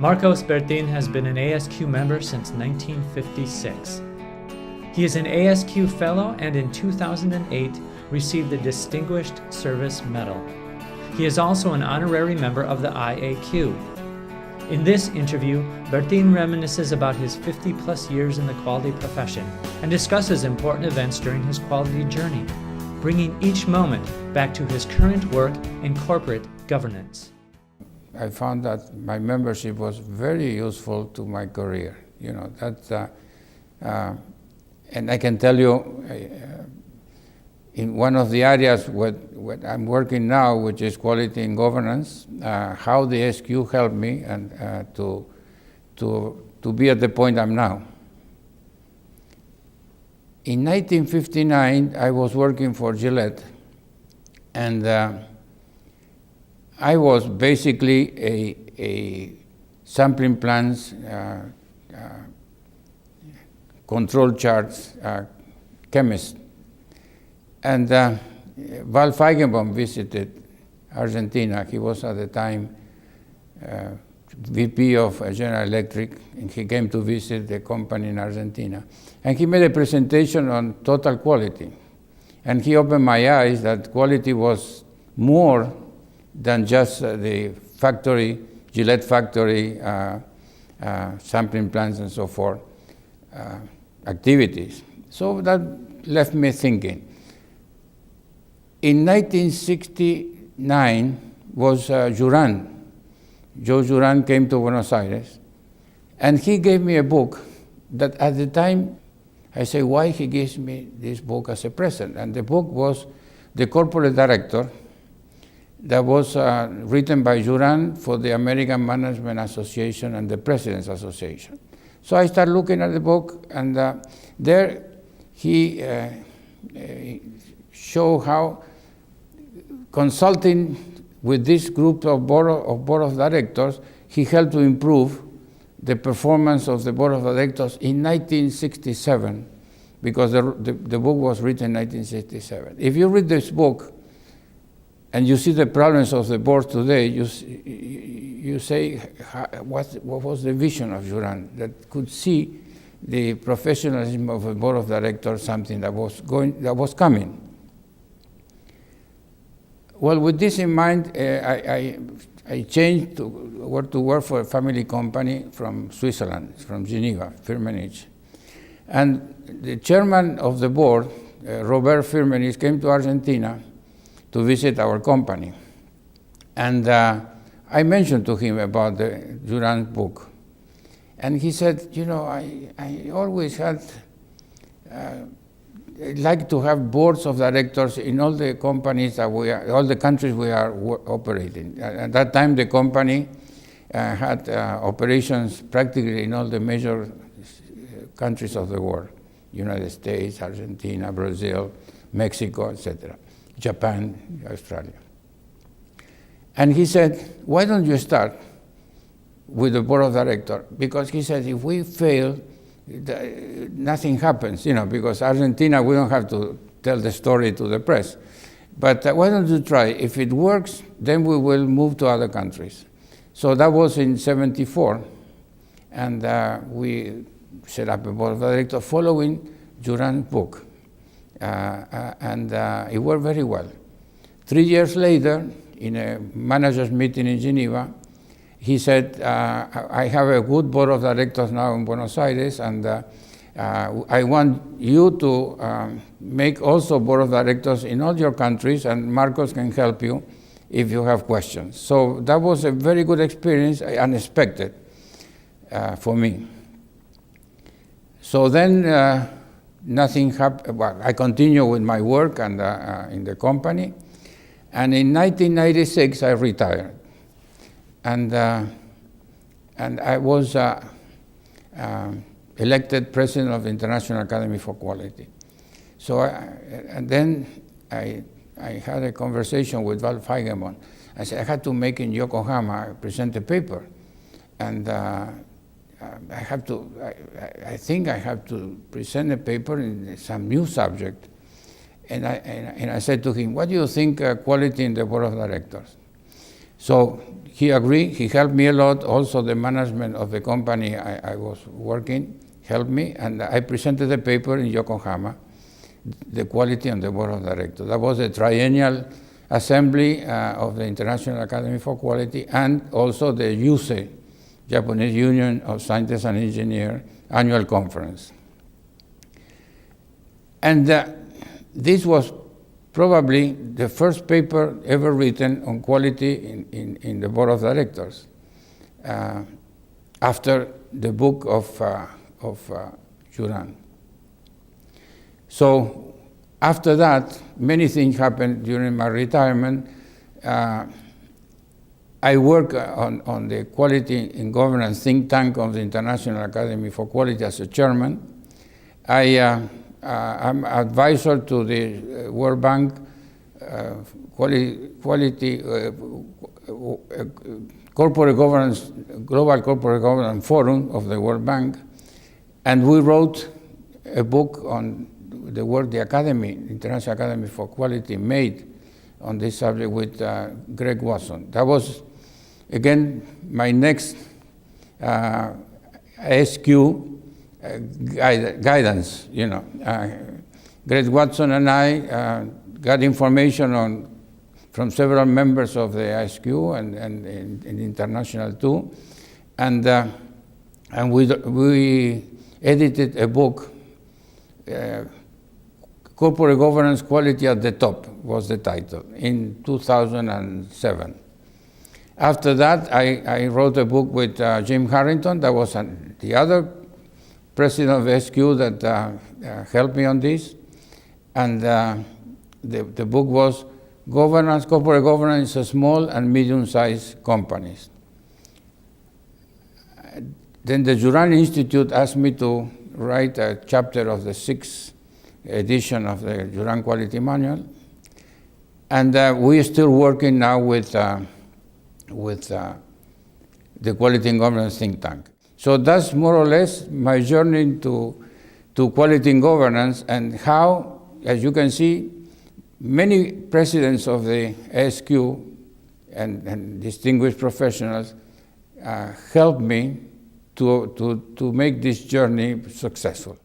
Marcos Bertin has been an ASQ member since 1956. He is an ASQ Fellow and in 2008 received the Distinguished Service Medal. He is also an honorary member of the IAQ. In this interview, Bertin reminisces about his 50-plus years in the quality profession and discusses important events during his quality journey, bringing each moment back to his current work in corporate governance. I found that my membership was very useful to my career. You know, and I can tell you, in one of the areas what I'm working now, which is quality and governance, how the ASQ helped me and to be at the point I'm now. In 1959, I was working for Gillette, and I was basically a sampling plans, control charts chemist. And Val Feigenbaum visited Argentina. He was at the time VP of General Electric, and he came to visit the company in Argentina. And he made a presentation on total quality. And he opened my eyes that quality was more than just the factory, Gillette factory, sampling plants and so forth, activities. So that left me thinking. In 1969 was Juran. Joe Juran came to Buenos Aires, and he gave me a book that at the time, I say, why he gives me this book as a present? And the book was The Corporate Director, that was written by Juran for the American Management Association and the President's Association. So I started looking at the book, and there he showed how consulting with this group of board of directors, he helped to improve the performance of the board of directors in 1967, because the book was written in 1967. If you read this book, and you see the problems of the board today, you say, what was the vision of Juran that could see the professionalism of a board of directors, something that was coming. Well, with this in mind, I changed to work for a family company from Switzerland, from Geneva, Firmenich. And the chairman of the board, Robert Firmenich, came to Argentina to visit our company. And I mentioned to him about the Juran book. And he said, you know, I always had like to have boards of directors in all the companies that all the countries we are operating. At that time, the company had operations practically in all the major countries of the world: United States, Argentina, Brazil, Mexico, etc., Japan, Australia. And he said, why don't you start with the board of directors? Because he said, if we fail, nothing happens, you know, because Argentina, we don't have to tell the story to the press. But why don't you try? If it works, then we will move to other countries. So that was in '74, and we set up a board of directors following Juran's book. And it worked very well. 3 years later, in a managers meeting in Geneva, he said, I have a good board of directors now in Buenos Aires, and I want you to make also board of directors in all your countries, and Marcos can help you if you have questions. So that was a very good experience, unexpected for me. So then nothing happened. Well, I continued with my work and in the company, and in 1996 I retired. And I was elected president of the International Academy for Quality. So then I had a conversation with Val Feigenbaum. I said, I had to make in Yokohama, present a paper. And I think I have to present a paper in some new subject. And I said to him, what do you think quality in the board of directors? So he agreed, he helped me a lot. Also the management of the company I was working helped me, and I presented the paper in Yokohama, the quality on the board of directors. That was a triennial assembly of the International Academy for Quality, and also the JUSE, Japanese Union of Scientists and Engineers annual conference. And this was probably the first paper ever written on quality in the board of directors, after the book of Juran. So after that, many things happened during my retirement. I work on the Quality in Governance think tank of the International Academy for Quality as a chairman. I'm advisor to the World Bank Corporate Governance, Global Corporate Governance Forum of the World Bank, and we wrote a book on the work the Academy, International Academy for Quality, made on this subject with Greg Watson. That was, again, my next ASQ guidance, you know. Greg Watson and I got information from several members of the ASQ and international too, and we edited a book, Corporate Governance Quality at the Top was the title, in 2007. After that, I wrote a book with Jim Harrington. That was the other president of ASQ that helped me on this. And the book was Corporate Governance of Small and Medium-Sized Companies. Then the Juran Institute asked me to write a chapter of the 6th edition of the Juran Quality Manual. And we are still working now with the Quality and Governance think tank. So that's more or less my journey to quality and governance, and how, as you can see, many presidents of the ASQ and distinguished professionals helped me to make this journey successful.